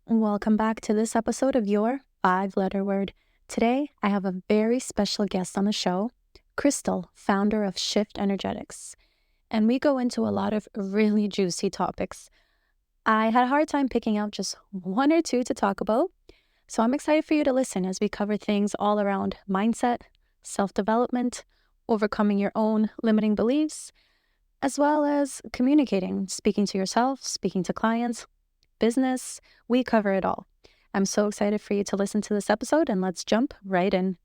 Welcome back to this episode of Your Five-Letter Word. Today, I have a very special guest on the show, Christel, founder of Shift Energetics. And we go into a lot of really juicy topics. I had a hard time picking out just one or two to talk about, so I'm excited for you to listen as we cover things all around mindset, self-development, overcoming your own limiting beliefs, as well as communicating, speaking to yourself, speaking to clients, business. We cover it all. I'm so excited for you to listen to this episode, and let's jump right in.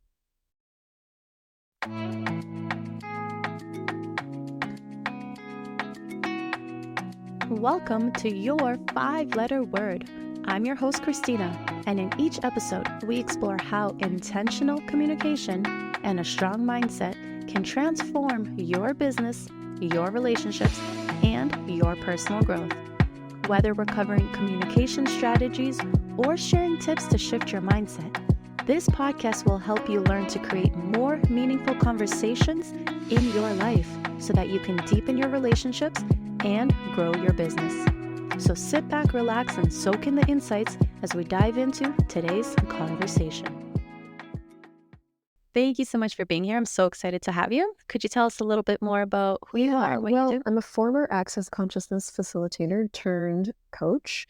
Welcome to Your Five-Letter Word. I'm your host, Christina, and in each episode, we explore how intentional communication and a strong mindset can transform your business, your relationships, and your personal growth. Whether we're covering communication strategies or sharing tips to shift your mindset, this podcast will help you learn to create more meaningful conversations in your life so that you can deepen your relationships and grow your business. So sit back, relax, and soak in the insights as we dive into today's conversation. Thank you so much for being here. I'm so excited to have you. Could you tell us a little bit more about who you are, what you do? I'm a former access consciousness facilitator turned coach.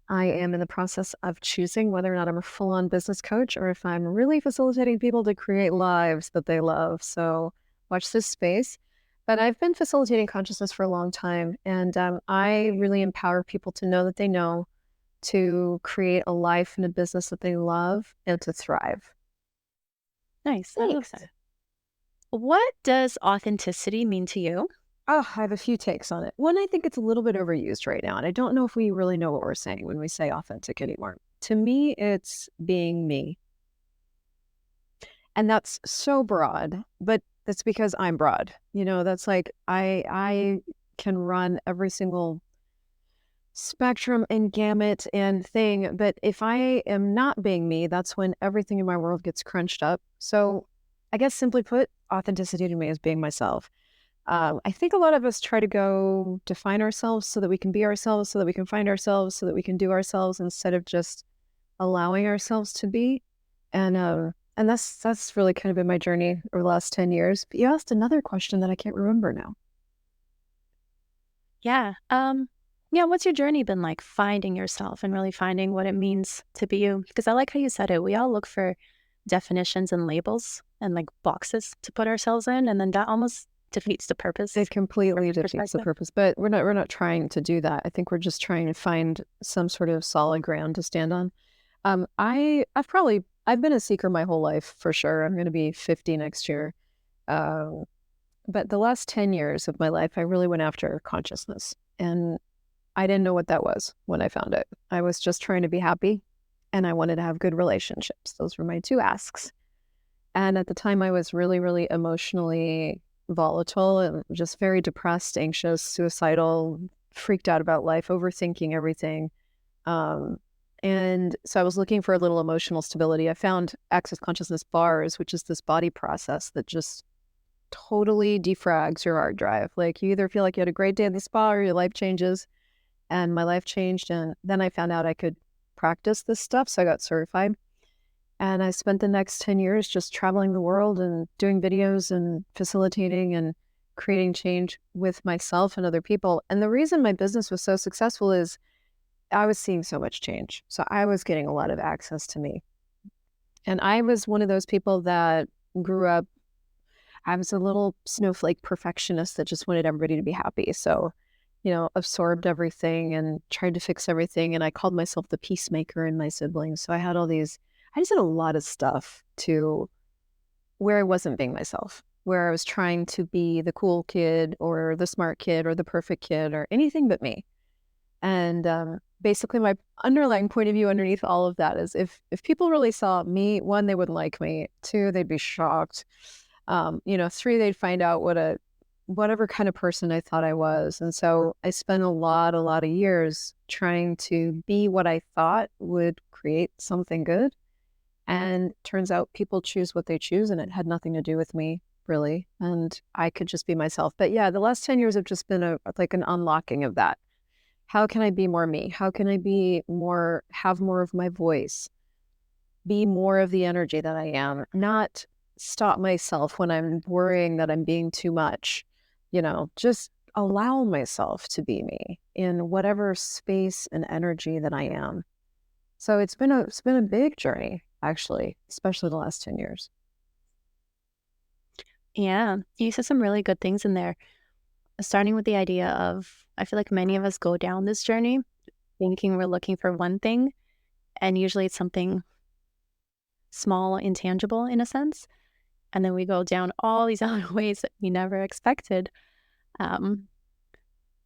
I am in the process of choosing whether or not I'm a full-on business coach or if I'm really facilitating people to create lives that they love. So watch this space. But I've been facilitating consciousness for a long time, and I really empower people to know that they know, to create a life and a business that they love, and to thrive. Nice. I love that. What does authenticity mean to you? Oh, I have a few takes on it. One, I think it's a little bit overused right now, and I don't know if we really know what we're saying when we say authentic anymore. To me, it's being me. And that's so broad, but that's because I'm broad. That's like I can run every single spectrum and gamut and thing, but if I am not being me, that's when everything in my world gets crunched up. So I guess simply put, authenticity to me is being myself. I think a lot of us try to go define ourselves so that we can be ourselves, so that we can find ourselves, so that we can do ourselves instead of just allowing ourselves to be. And that's really kind of been my journey over the last 10 years. But you asked another question that I can't remember now. Yeah. What's your journey been like finding yourself and really finding what it means to be you? Because I like how you said it. We all look for definitions and labels and like boxes to put ourselves in, and then that almost defeats the purpose. It completely defeats the purpose, but we're not trying to do that. I think we're just trying to find some sort of solid ground to stand on. I've been a seeker my whole life, for sure. I'm going to be 50 next year. But the last 10 years of my life, I really went after consciousness, and I didn't know what that was when I found it. I was just trying to be happy, and I wanted to have good relationships. Those were my two asks. And at the time, I was really, really emotionally volatile and just very depressed, anxious, suicidal, freaked out about life, overthinking everything. And so I was looking for a little emotional stability. I found Access Consciousness Bars, which is this body process that just totally defrags your hard drive. Like, you either feel like you had a great day in the spa or your life changes. And my life changed. And then I found out I could practice this stuff. So I got certified. And I spent the next 10 years just traveling the world and doing videos and facilitating and creating change with myself and other people. And the reason my business was so successful is I was seeing so much change. So I was getting a lot of access to me. And I was one of those people that grew up, I was a little snowflake perfectionist that just wanted everybody to be happy. So, absorbed everything and tried to fix everything. And I called myself the peacemaker in my siblings. So I just had a lot of stuff to where I wasn't being myself, where I was trying to be the cool kid or the smart kid or the perfect kid or anything but me. And basically my underlying point of view underneath all of that is if people really saw me, one, they wouldn't like me. Two, they'd be shocked. Three, they'd find out whatever kind of person I thought I was. And so I spent a lot of years trying to be what I thought would create something good. And turns out people choose what they choose, and it had nothing to do with me, really. And I could just be myself. But yeah, the last 10 years have just been like an unlocking of that. How can I be more me? How can I have more of my voice, be more of the energy that I am, not stop myself when I'm worrying that I'm being too much, just allow myself to be me in whatever space and energy that I am. So it's been a big journey, actually, especially the last 10 years. Yeah, you said some really good things in there. Starting with the idea of, I feel like many of us go down this journey thinking we're looking for one thing, and usually it's something small, intangible in a sense. And then we go down all these other ways that we never expected. Um,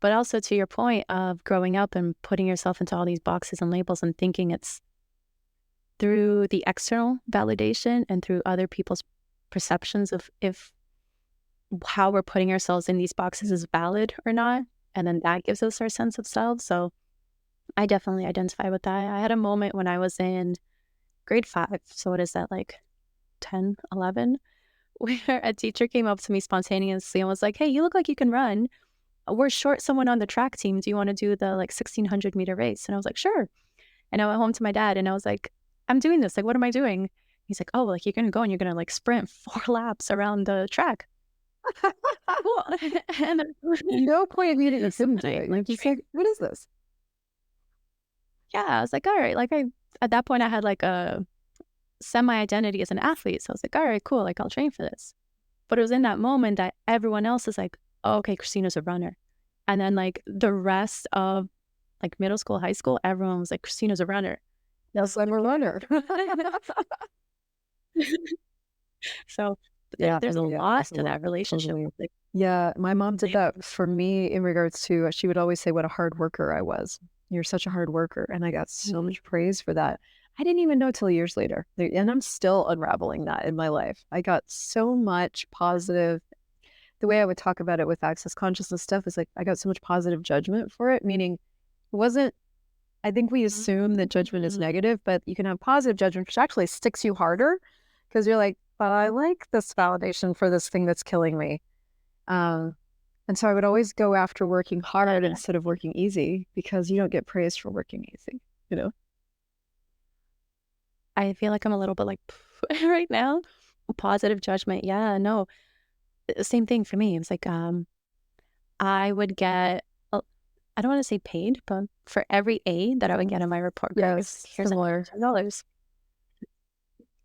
but also to your point of growing up and putting yourself into all these boxes and labels and thinking it's through the external validation and through other people's perceptions of if how we're putting ourselves in these boxes is valid or not. And then that gives us our sense of self. So I definitely identify with that. I had a moment when I was in grade 5. So what is that, like 10, 11? Where a teacher came up to me spontaneously and was like, "Hey, you look like you can run. We're short someone on the track team. Do you want to do the 1600-meter race?" And I was like, "Sure." And I went home to my dad and I was like, "I'm doing this. Like, what am I doing?" He's like, "Oh, you're going to go and you're going to sprint 4 laps around the track." Cool. And No point in meeting a sibling. Like, you say, what is this? yeah, I was like, all right. At that point I had a semi-identity as an athlete. So I was like, all right, cool. I'll train for this. But it was in that moment that everyone else is like, oh, okay, Christina's a runner. And then the rest of middle school, high school, everyone was like, Christina's a runner. Yes, I'm a runner. So there's a lot to that relationship. Totally. Yeah, my mom did that for me in regards to, she would always say what a hard worker I was. You're such a hard worker. And I got so much praise for that. I didn't even know till years later. And I'm still unraveling that in my life. I got so much positive. The way I would talk about it with access consciousness stuff is I got so much positive judgment for it, meaning it wasn't, I think we assume that judgment is negative, but you can have positive judgment, which actually sticks you harder because you're like, but I like this validation for this thing that's killing me. And so I would always go after working hard instead of working easy because you don't get praised for working easy, I feel like I'm a little bit right now. Positive judgment. Yeah, no. Same thing for me. It's I would get, I don't want to say paid, but for every A that I would get in my report card, Yes, here's $100.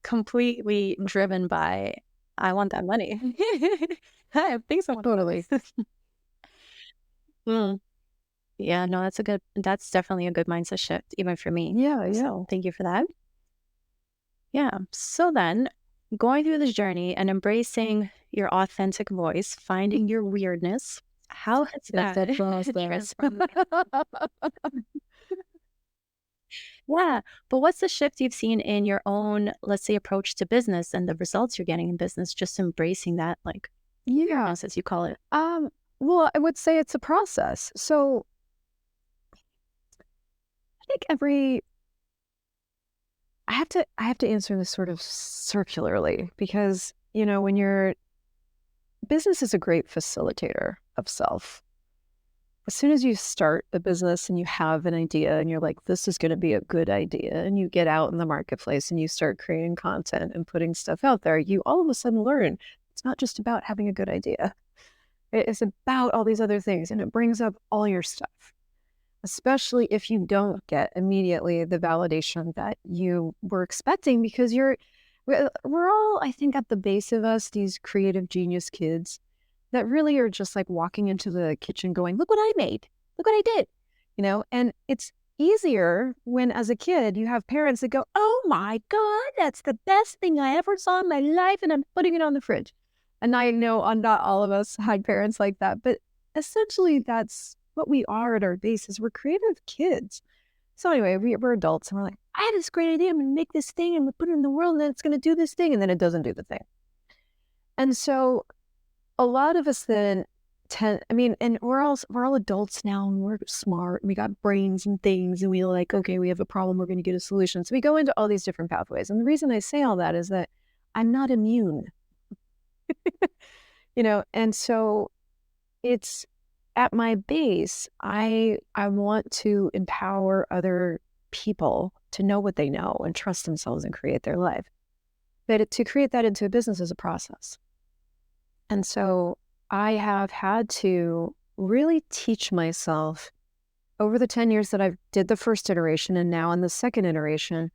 Completely driven by, I want that money. I think so. Totally. Yeah, no, that's definitely a good mindset shift, even for me. Yeah. So thank you for that. Yeah. So then going through this journey and embracing your authentic voice, finding your weirdness, how has that transformed? Yeah. But what's the shift you've seen in your own, let's say, approach to business and the results you're getting in business, just embracing that, weirdness, as you call it? Well, I would say it's a process. So I think I have to answer this sort of circularly because, when business is a great facilitator of self. As soon as you start a business and you have an idea and you're like, this is going to be a good idea, and you get out in the marketplace and you start creating content and putting stuff out there, you all of a sudden learn it's not just about having a good idea. It is about all these other things, and it brings up all your stuff, especially if you don't get immediately the validation that you were expecting, because we're all, I think, at the base of us, these creative genius kids that really are just walking into the kitchen going, look what I made, look what I did, and it's easier when as a kid you have parents that go, oh my God, that's the best thing I ever saw in my life and I'm putting it on the fridge. And I know not all of us had parents like that, but essentially that's what we are at our base, is we're creative kids. So anyway, we're adults and we're like, I have this great idea, I'm gonna make this thing and we'll put it in the world and then it's gonna do this thing, and then it doesn't do the thing. And so a lot of us then and we're all adults now and we're smart and we got brains and things, and we okay, we have a problem, we're going to get a solution. So we go into all these different pathways. And the reason I say all that is that I'm not immune, and so at my base, I want to empower other people to know what they know and trust themselves and create their life. But to create that into a business is a process. And so I have had to really teach myself over the 10 years that I've did the first iteration and now in the second iteration,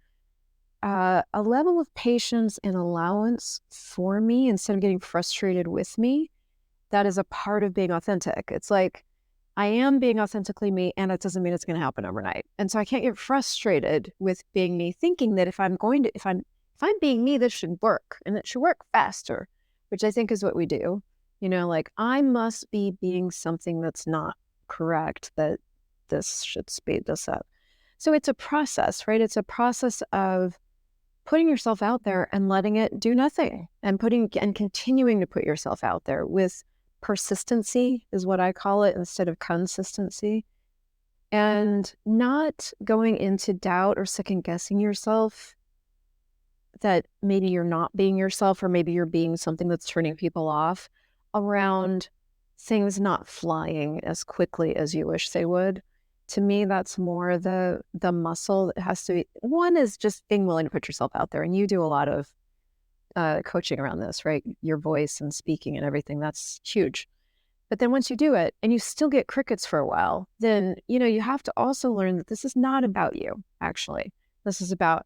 a level of patience and allowance for me instead of getting frustrated with me. That is a part of being authentic. It's like, I am being authentically me, and it doesn't mean it's going to happen overnight. And so I can't get frustrated with being me, thinking that if I'm being me, this should work, and it should work faster, which I think is what we do. You know, like, I must be being something that's not correct, that this should speed this up. So it's a process, right? It's a process of putting yourself out there and letting it do nothing, and continuing to put yourself out there with persistency is what I call it, instead of consistency, and not going into doubt or second guessing yourself that maybe you're not being yourself, or maybe you're being something that's turning people off around things not flying as quickly as you wish they would. To me, that's more the muscle that has to be. One is just being willing to put yourself out there, and you do a lot of coaching around this, right? Your voice and speaking and everything, that's huge. But then once you do it and you still get crickets for a while, then, you know, you have to also learn that this is not about you, actually. This is about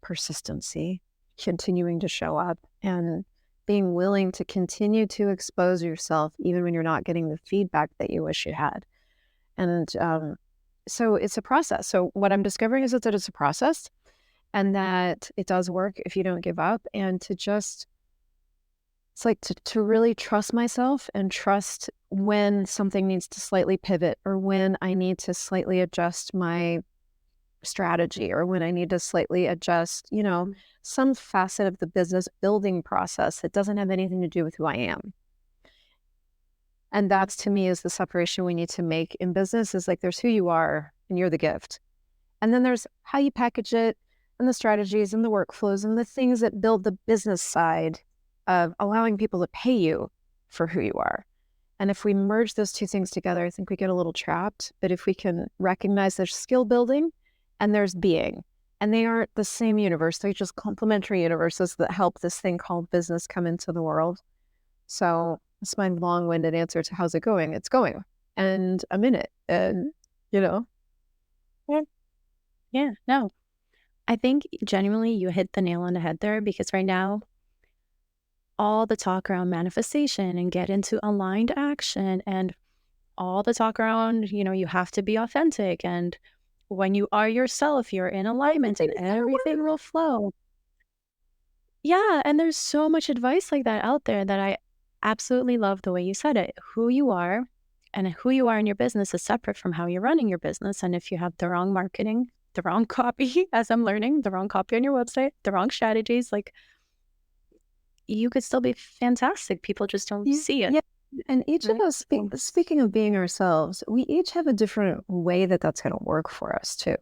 persistency, continuing to show up, and being willing to continue to expose yourself even when you're not getting the feedback that you wish you had. And so it's a process. So what I'm discovering is that it's a process, and that it does work if you don't give up, and to just, it's like to really trust myself and trust when something needs to slightly pivot, or when I need to slightly adjust my strategy, or when I need to slightly adjust, you know, some facet of the business building process that doesn't have anything to do with who I am. And that's, to me, is the separation we need to make in business. Is like, there's who you are and you're the gift. And then there's how you package it, and the strategies and the workflows and the things that build the business side of allowing people to pay you for who you are. And if we merge those two things together, I think we get a little trapped. But if we can recognize there's skill building and there's being, and they aren't the same universe, they're just complementary universes that help this thing called business come into the world. So that's my long-winded answer to how's it going. It's going, and I'm in it, and, you know. Yeah, no. I think genuinely you hit the nail on the head there, because right now, all the talk around manifestation and get into aligned action, and all the talk around, you know, you have to be authentic, and when you are yourself, you're in alignment and everything will flow. Yeah, and there's so much advice like that out there that I absolutely love the way you said it. Who you are and who you are in your business is separate from how you're running your business. And if you have the wrong marketing, the wrong copy, as I'm learning, the wrong copy on your website, the wrong strategies, like, you could still be fantastic. People just don't see it. Yeah. And each of us, speaking of being ourselves, we each have a different way that that's going to work for us too.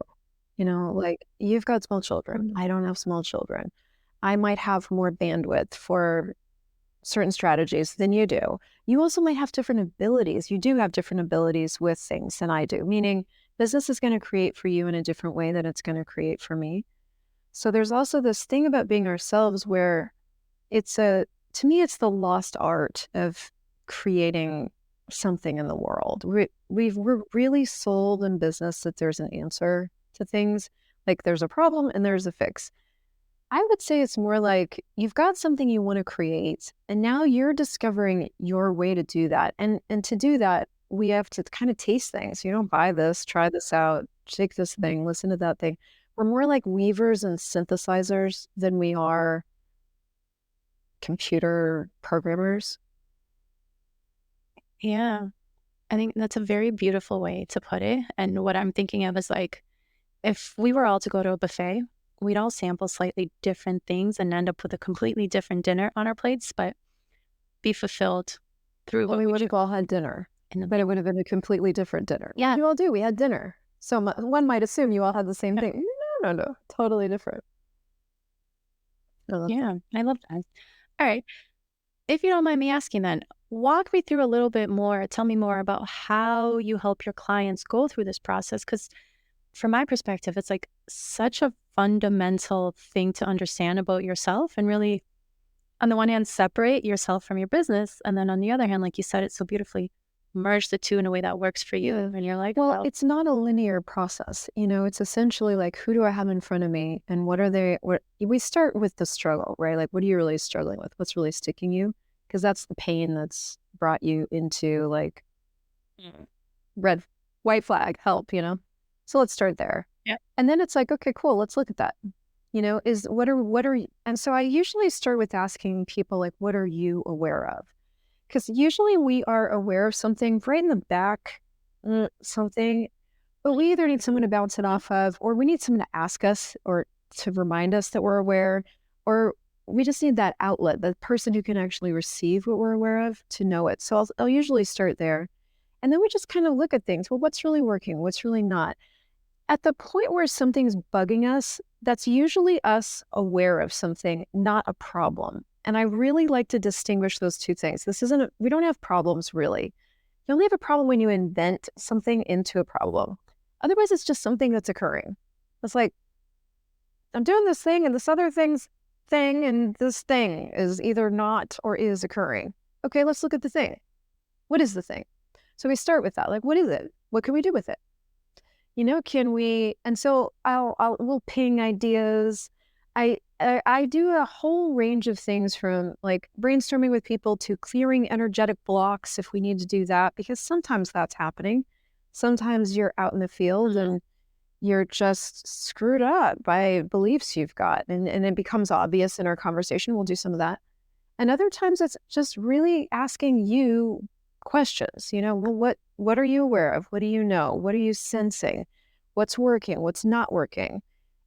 You know, like, you've got small children. I don't have small children. I might have more bandwidth for certain strategies than you do. You also might have different abilities. You do have different abilities with things than I do, meaning business is going to create for you in a different way than it's going to create for me. So there's also this thing about being ourselves where to me, it's the lost art of creating something in the world. We're really sold in business that there's an answer to things, like there's a problem and there's a fix. I would say it's more like you've got something you want to create, and now you're discovering your way to do that. And to do that, we have to kind of taste things. You don't buy this, try this out, take this thing, listen to that thing. We're more like weavers and synthesizers than we are computer programmers. Yeah, I think that's a very beautiful way to put it. And what I'm thinking of is, like, if we were all to go to a buffet, we'd all sample slightly different things and end up with a completely different dinner on our plates, but be fulfilled through what we we would have all had dinner, but it would have been a completely different dinner. Yeah. You all do. We had dinner. So one might assume you all had the same thing. No. Totally different. Yeah, I love that. All right. If you don't mind me asking then, walk me through a little bit more. Tell me more about how you help your clients go through this process. Because from my perspective, it's like such a fundamental thing to understand about yourself and really, on the one hand, separate yourself from your business. And then on the other hand, like you said it so beautifully, merge the two in a way that works for you. And you're like, well, it's not a linear process. It's essentially like, who do I have in front of me and what are they, we start with the struggle, right? Like, what are you really struggling with? What's really sticking you? Because that's the pain that's brought you into like red, white flag, help, So let's start there. Yeah. And then it's like, okay, cool. Let's look at that. And so I usually start with asking people like, what are you aware of? Because usually we are aware of something right in the back, something, but we either need someone to bounce it off of, or we need someone to ask us or to remind us that we're aware, or we just need that outlet, the person who can actually receive what we're aware of to know it. So I'll usually start there. And then we just kind of look at things. Well, what's really working? What's really not? At the point where something's bugging us, that's usually us aware of something, not a problem. And I really like to distinguish those two things. We don't have problems really. You only have a problem when you invent something into a problem. Otherwise, it's just something that's occurring. It's like, I'm doing this thing and this other thing, and this thing is either not or is occurring. Okay, let's look at the thing. What is the thing? So we start with that. Like, what is it? What can we do with it? Can we? And so we'll ping ideas. I do a whole range of things from like brainstorming with people to clearing energetic blocks if we need to do that, because sometimes that's happening. Sometimes you're out in the field and you're just screwed up by beliefs you've got, and it becomes obvious in our conversation. We'll do some of that. And other times it's just really asking you questions, well, what are you aware of? What do you know? What are you sensing? What's working? What's not working?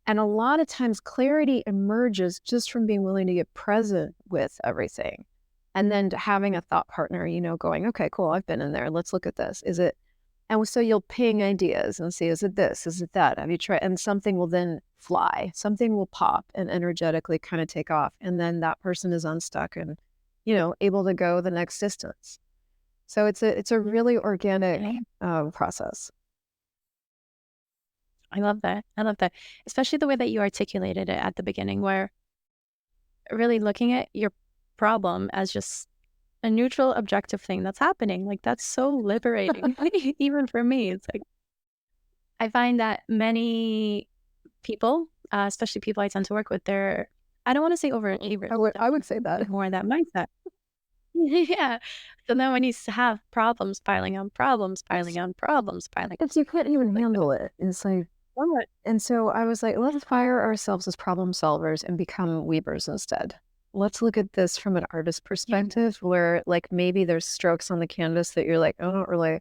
And a lot of times clarity emerges just from being willing to get present with everything. And then having a thought partner, going, okay, cool, I've been in there. Let's look at this. Is it? And so you'll ping ideas and see, is it this? Is it that? Have you tried? And something will then fly. Something will pop and energetically kind of take off. And then that person is unstuck and, able to go the next distance. So it's a really organic process. I love that. I love that. Especially the way that you articulated it at the beginning, where really looking at your problem as just a neutral, objective thing that's happening. Like, that's so liberating, even for me. It's like, I find that many people, especially people I tend to work with, I don't want to say overachievers. I would say that. More that mindset. Yeah. So then when you have problems piling on problems, piling on problems, piling on. You can't even handle it. It's like, what? And so I was like, let's fire ourselves as problem solvers and become weavers instead. Let's look at this from an artist perspective where like maybe there's strokes on the canvas that you're like, oh, not really.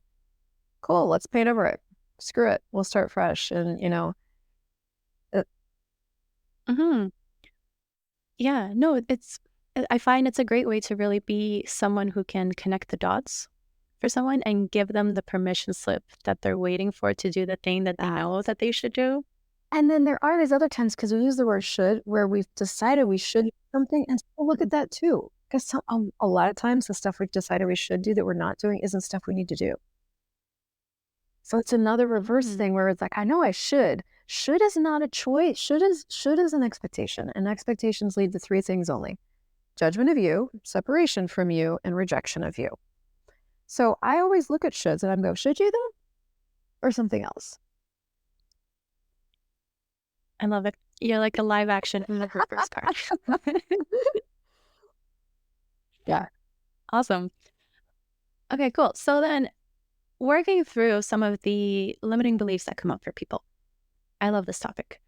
Cool, let's paint over it. Screw it. We'll start fresh. And, Yeah, no, I find it's a great way to really be someone who can connect the dots for someone and give them the permission slip that they're waiting for to do the thing that they know that they should do. And then there are these other times, because we use the word should, where we've decided we should do something, and so look at that too. Because a lot of times the stuff we've decided we should do that we're not doing isn't stuff we need to do. So it's another reverse thing where it's like, I know I should. Should is not a choice. Should is an expectation. And expectations lead to three things only: judgment of you, separation from you, and rejection of you. So I always look at shoulds and I'm go, should you though? Or something else? I love it. You're like a live action in the reverse card. Yeah. Awesome. Okay, cool. So then working through some of the limiting beliefs that come up for people. I love this topic.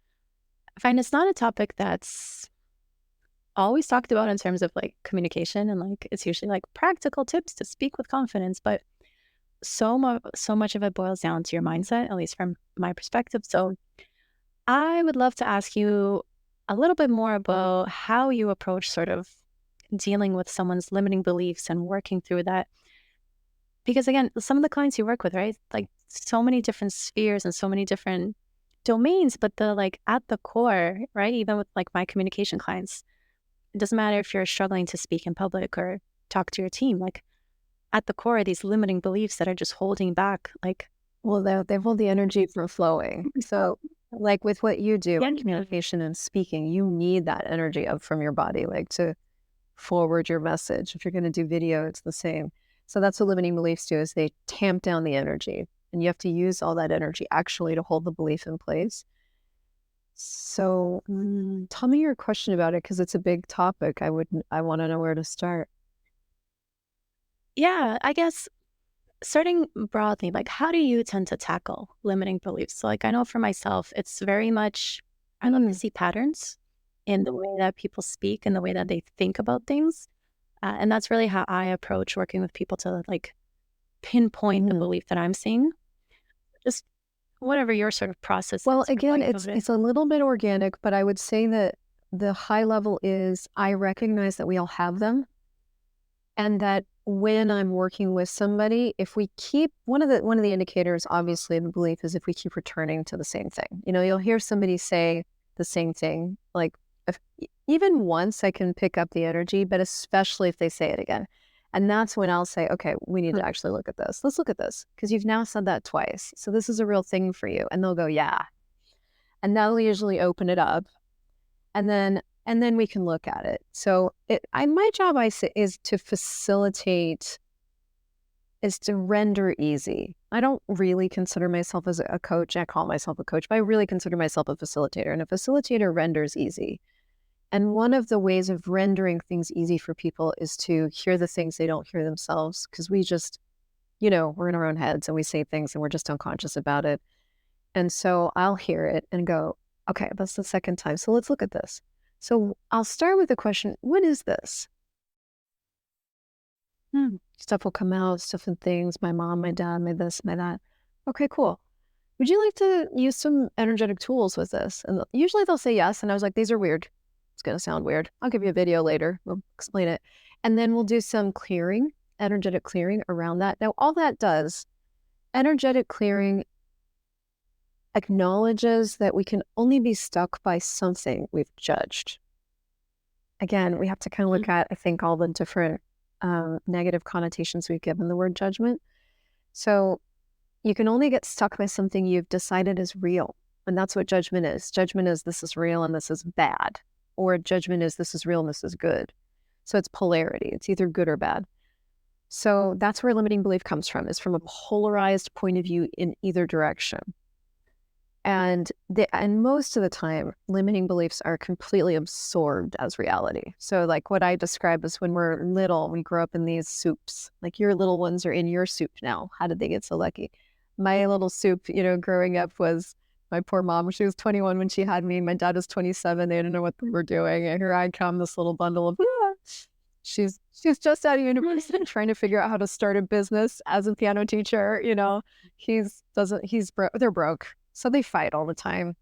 I find it's not a topic that's always talked about in terms of like communication, and like it's usually like practical tips to speak with confidence, but so much of it boils down to your mindset, at least from my perspective. So I would love to ask you a little bit more about how you approach sort of dealing with someone's limiting beliefs and working through that. Because again, some of the clients you work with, right, like so many different spheres and so many different domains, but the like at the core, right, even with like my communication clients, it doesn't matter if you're struggling to speak in public or talk to your team, like at the core are these limiting beliefs that are just holding back, like, Well, they hold the energy from flowing. So, like with what you do, yeah, communication and speaking, you need that energy up from your body, like to forward your message. If you're going to do video, it's the same. So that's what limiting beliefs do, is they tamp down the energy, and you have to use all that energy actually to hold the belief in place. So tell me your question about it, because it's a big topic. I want to know where to start. yeah, I guess starting broadly, like, how do you tend to tackle limiting beliefs? So, like, I know for myself, it's very much, I love to see patterns in the way that people speak and the way that they think about things. And that's really how I approach working with people to, like, pinpoint the belief that I'm seeing. Just whatever your sort of process Well, is for again, going of it. it's a little bit organic, but I would say that the high level is I recognize that we all have them, and that when I'm working with somebody, if we keep one of the indicators, obviously, the belief is if we keep returning to the same thing. You know, you'll hear somebody say the same thing, like even once I can pick up the energy, but especially if they say it again. And that's when I'll say, okay, we need to actually look at this. Let's look at this, because you've now said that twice. So this is a real thing for you. And they'll go, yeah. And that'll usually open it up. And then we can look at it. So my job, I say, is to facilitate, is to render easy. I don't really consider myself as a coach. I call myself a coach, but I really consider myself a facilitator. And a facilitator renders easy. And one of the ways of rendering things easy for people is to hear the things they don't hear themselves, because we just, we're in our own heads and we say things and we're just unconscious about it. And so I'll hear it and go, okay, that's the second time. So let's look at this. So I'll start with the question, what is this? Stuff will come out, stuff and things. My mom, my dad, my this, my that. Okay, cool. Would you like to use some energetic tools with this? And usually they'll say yes. And I was like, these are weird. It's going to sound weird. I'll give you a video later. We'll explain it. And then we'll do some clearing, energetic clearing around that. Now, all that does, energetic clearing acknowledges that we can only be stuck by something we've judged. Again, we have to kind of look at, I think, all the different negative connotations we've given the word judgment. So you can only get stuck by something you've decided is real. And that's what judgment is. Judgment is this is real and this is bad. Or judgment is this is real and this is good. So it's polarity. It's either good or bad. So that's where limiting belief comes from, is from a polarized point of view in either direction. And most of the time, limiting beliefs are completely absorbed as reality. So like what I describe is when we're little, we grow up in these soups. Like your little ones are in your soup now. How did they get so lucky? My little soup, growing up was my poor mom. She was 21 when she had me. My dad was 27. They didn't know what they were doing. And here I come, this little bundle of, she's just out of university trying to figure out how to start a business as a piano teacher. They're broke. So they fight all the time. And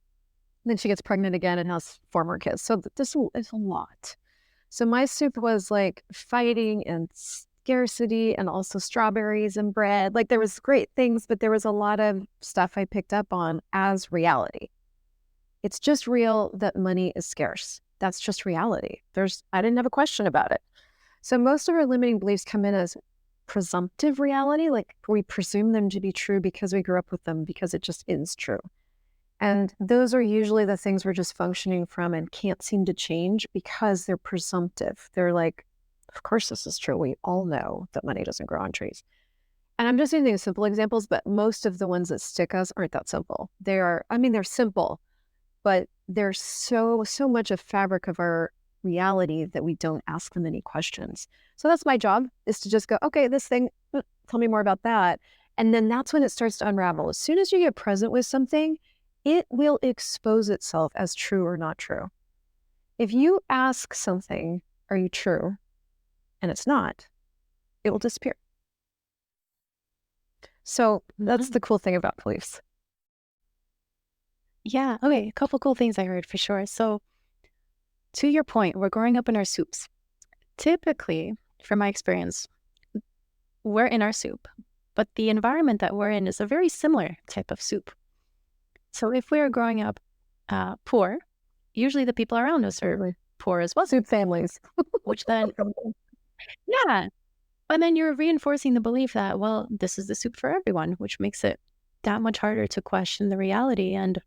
then she gets pregnant again and has 4 more kids. So this is a lot. So my soup was like fighting and scarcity and also strawberries and bread. Like there was great things, but there was a lot of stuff I picked up on as reality. It's just real that money is scarce. That's just reality. I didn't have a question about it. So most of our limiting beliefs come in as presumptive reality, like we presume them to be true because we grew up with them, because it just is true. And those are usually the things we're just functioning from and can't seem to change because they're presumptive. They're like, of course this is true. We all know that money doesn't grow on trees. And I'm just using simple examples, but most of the ones that stick us aren't that simple. They're simple, but they're so much a fabric of our reality that we don't ask them any questions. So that's my job, is to just go, okay, this thing, tell me more about that. And then that's when it starts to unravel. As soon as you get present with something, it will expose itself as true or not true. If you ask something, are you true? And it's not, it will disappear. So that's the cool thing about beliefs. Yeah. Okay. A couple cool things I heard for sure. So to your point, we're growing up in our soups. Typically, from my experience, we're in our soup, but the environment that we're in is a very similar type of soup. So if we are growing up poor, usually the people around us are poor as well. Soup families. Which then, yeah. But then you're reinforcing the belief that, well, this is the soup for everyone, which makes it that much harder to question the reality. And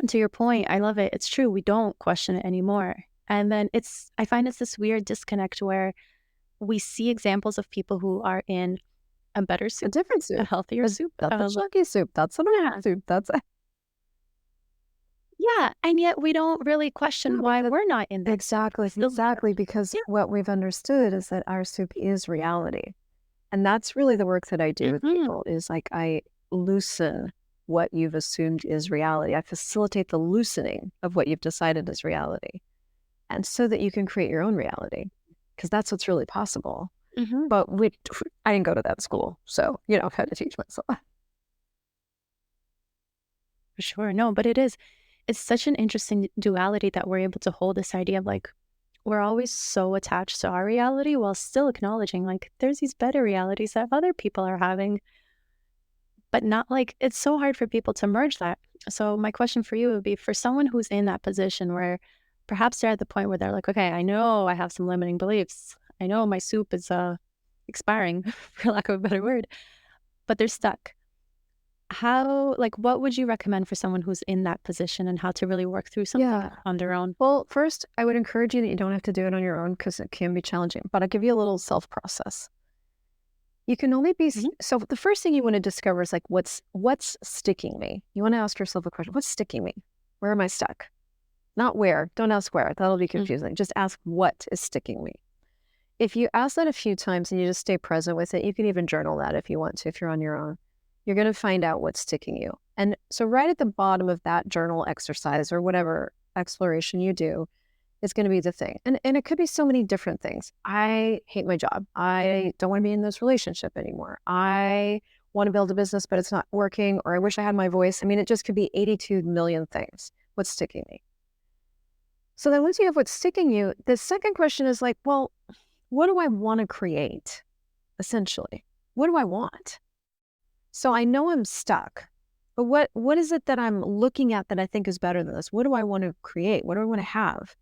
to your point, I love it. It's true. We don't question it anymore. And then I find it's this weird disconnect where we see examples of people who are in a better A soup, different a soup. healthier soup. That's a chunky soup. That's a normal soup. That's a... Yeah. And yet we don't really question why we're not in that. Exactly. Because what we've understood is that our soup is reality. And that's really the work that I do with people, is like I loosen what you've assumed is reality. I facilitate the loosening of what you've decided is reality. And so that you can create your own reality, because that's what's really possible. But I didn't go to that school, so, I've had to teach myself. For sure. No, but it's such an interesting duality that we're able to hold this idea of like, we're always so attached to our reality while still acknowledging like there's these better realities that other people are having, but not like, it's so hard for people to merge that. So my question for you would be, for someone who's in that position where perhaps they're at the point where they're like, okay, I know I have some limiting beliefs. I know my soup is expiring, for lack of a better word, but they're stuck. What would you recommend for someone who's in that position and how to really work through something on their own? Well, first, I would encourage you that you don't have to do it on your own, because it can be challenging, but I'll give you a little self-process. You can only be, so the first thing you want to discover is like, what's sticking me? You want to ask yourself a question, what's sticking me? Where am I stuck? Not where, don't ask where, that'll be confusing. Just ask what is sticking me. If you ask that a few times and you just stay present with it, you can even journal that if you want to, if you're on your own. You're going to find out what's sticking you. And so right at the bottom of that journal exercise or whatever exploration you do is going to be the thing. And it could be so many different things. I hate my job. I don't want to be in this relationship anymore. I want to build a business, but it's not working, or I wish I had my voice. I mean, it just could be 82 million things. What's sticking me? So then once you have what's sticking you, the second question is like, well, what do I want to create? Essentially, what do I want? So I know I'm stuck, but what is it that I'm looking at that I think is better than this? What do I want to create? What do I want to have?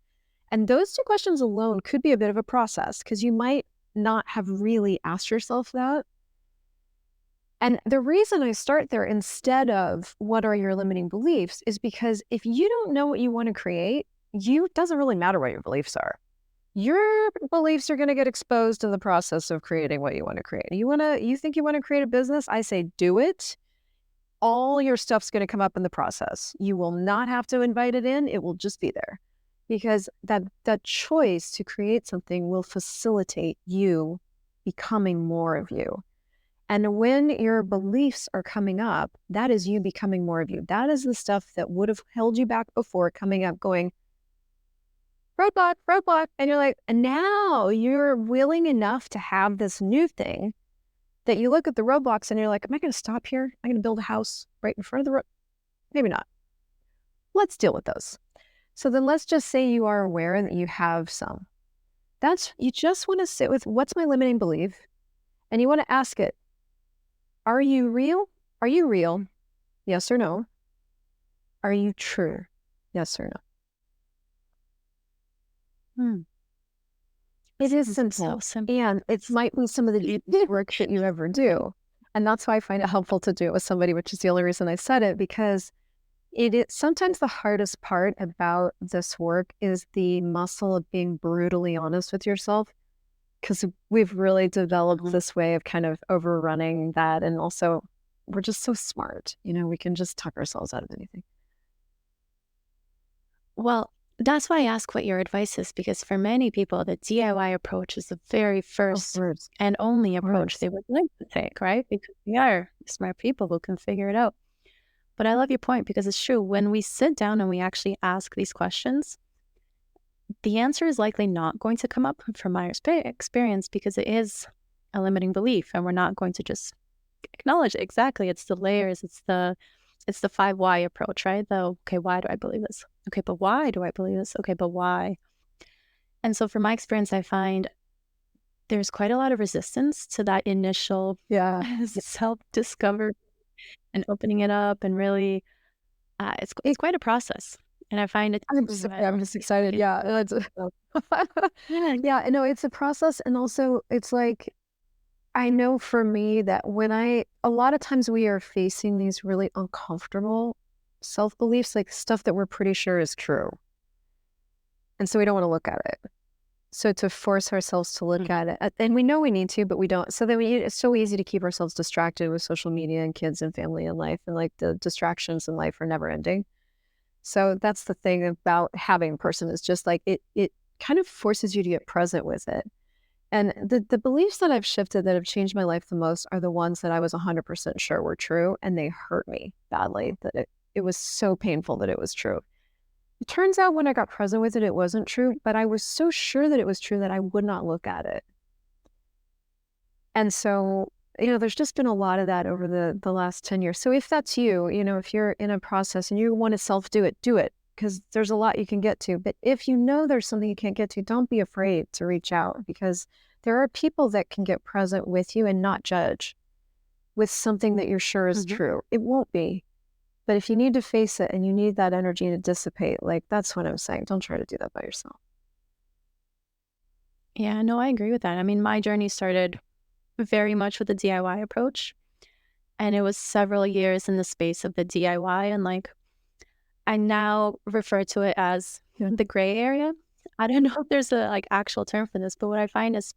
And those two questions alone could be a bit of a process, because you might not have really asked yourself that. And the reason I start there instead of what are your limiting beliefs is because if you don't know what you want to create, it doesn't really matter what your beliefs are. Your beliefs are going to get exposed in the process of creating what you want to create. You think you want to create a business? I say do it. All your stuff's going to come up in the process. You will not have to invite it in. It will just be there, because that choice to create something will facilitate you becoming more of you. And when your beliefs are coming up, that is you becoming more of you. That is the stuff that would have held you back before coming up going, roadblock. And you're like, and now you're willing enough to have this new thing that you look at the roadblocks and you're like, am I going to stop here? Am I going to build a house right in front of the road? Maybe not. Let's deal with those. So then let's just say you are aware that you have some. You just want to sit with, what's my limiting belief? And you want to ask it, are you real? Are you real? Yes or no? Are you true? Yes or no? It is simple. So simple. And it might be some of the deepest work that you ever do. And that's why I find it helpful to do it with somebody, which is the only reason I said it, because it is sometimes the hardest part about this work is the muscle of being brutally honest with yourself, because we've really developed this way of kind of overrunning that. And also, we're just so smart. We can just talk ourselves out of anything. Well, that's why I ask what your advice is, because for many people, the DIY approach is the very first and only approach they would like to take, right? Because we are smart people who can figure it out. But I love your point, because it's true. When we sit down and we actually ask these questions, the answer is likely not going to come up from my experience, because it is a limiting belief, and we're not going to just acknowledge it. Exactly. It's the layers. It's the 5 why approach, right? Okay, why do I believe this? Okay, but why do I believe this? Okay, but why? And so from my experience, I find there's quite a lot of resistance to that initial self-discovery and opening it up, and really, it's quite a process. And I find it. I'm just excited. Yeah. Yeah, no, it's a process. And also it's like, I know for me that a lot of times we are facing these really uncomfortable self-beliefs, like stuff that we're pretty sure is true. And so we don't want to look at it. So to force ourselves to look at it, and we know we need to, but we don't. So then it's so easy to keep ourselves distracted with social media and kids and family and life. And like the distractions in life are never ending. So that's the thing about having a person is just like it kind of forces you to get present with it. And the beliefs that I've shifted that have changed my life the most are the ones that I was 100% sure were true. And they hurt me badly, that it was so painful that it was true. It turns out when I got present with it, it wasn't true, but I was so sure that it was true that I would not look at it. And so, there's just been a lot of that over the last 10 years. So if that's you, if you're in a process and you want to self-do it, do it, because there's a lot you can get to. But if you know there's something you can't get to, don't be afraid to reach out, because there are people that can get present with you and not judge with something that you're sure is true. It won't be. But if you need to face it and you need that energy to dissipate, like that's what I'm saying. Don't try to do that by yourself. Yeah, no, I agree with that. I mean, my journey started very much with the DIY approach, and it was several years in the space of the DIY, and like I now refer to it as the gray area. I don't know if there's a like actual term for this, but what I find is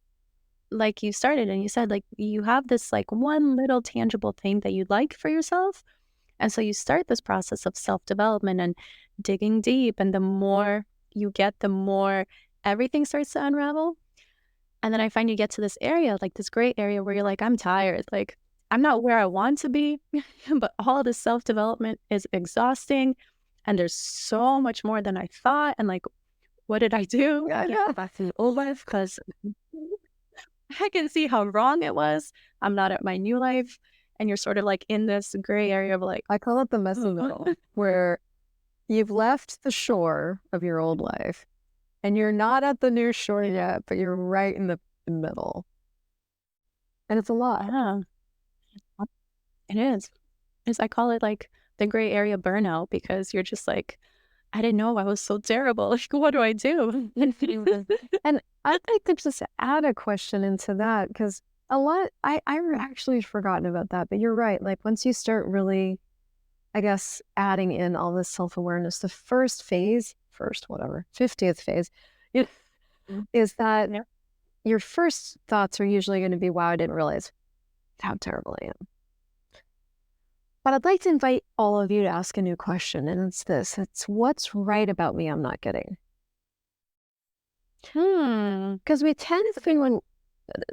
like you started and you said like you have this like one little tangible thing that you'd like for yourself. And so you start this process of self-development and digging deep. And the more you get, the more everything starts to unravel. And then I find you get to this area, like this gray area where you're like, I'm tired. Like, I'm not where I want to be, but all this self-development is exhausting. And there's so much more than I thought. And like, what did I do? I get back to the old life because I can see how wrong it was. I'm not at my new life. And you're sort of like in this gray area of like, I call it the messy middle, where you've left the shore of your old life and you're not at the new shore yet, but you're right in the middle. And it's a lot. yeah, it is. I call it like the gray area burnout, because you're just like, I didn't know I was so terrible. Like, what do I do? And I'd like to just add a question into that, because I actually forgotten about that, but you're right. Like once you start really, I guess, adding in all this self-awareness, the 50th phase, is that your first thoughts are usually going to be, wow, I didn't realize how terrible I am. But I'd like to invite all of you to ask a new question, and it's this. It's what's right about me I'm not getting? Because we tend to think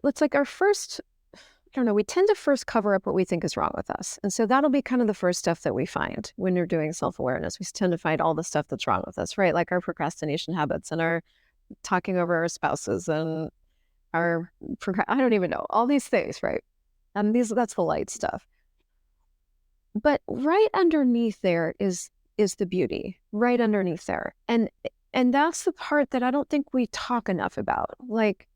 it's like our first, I don't know, we tend to first cover up what we think is wrong with us. And so that'll be kind of the first stuff that we find when you're doing self-awareness. We tend to find all the stuff that's wrong with us, right? Like our procrastination habits and our talking over our spouses and I don't even know, all these things, right? That's the light stuff. But right underneath there is the beauty, right underneath there. And that's the part that I don't think we talk enough about. Like,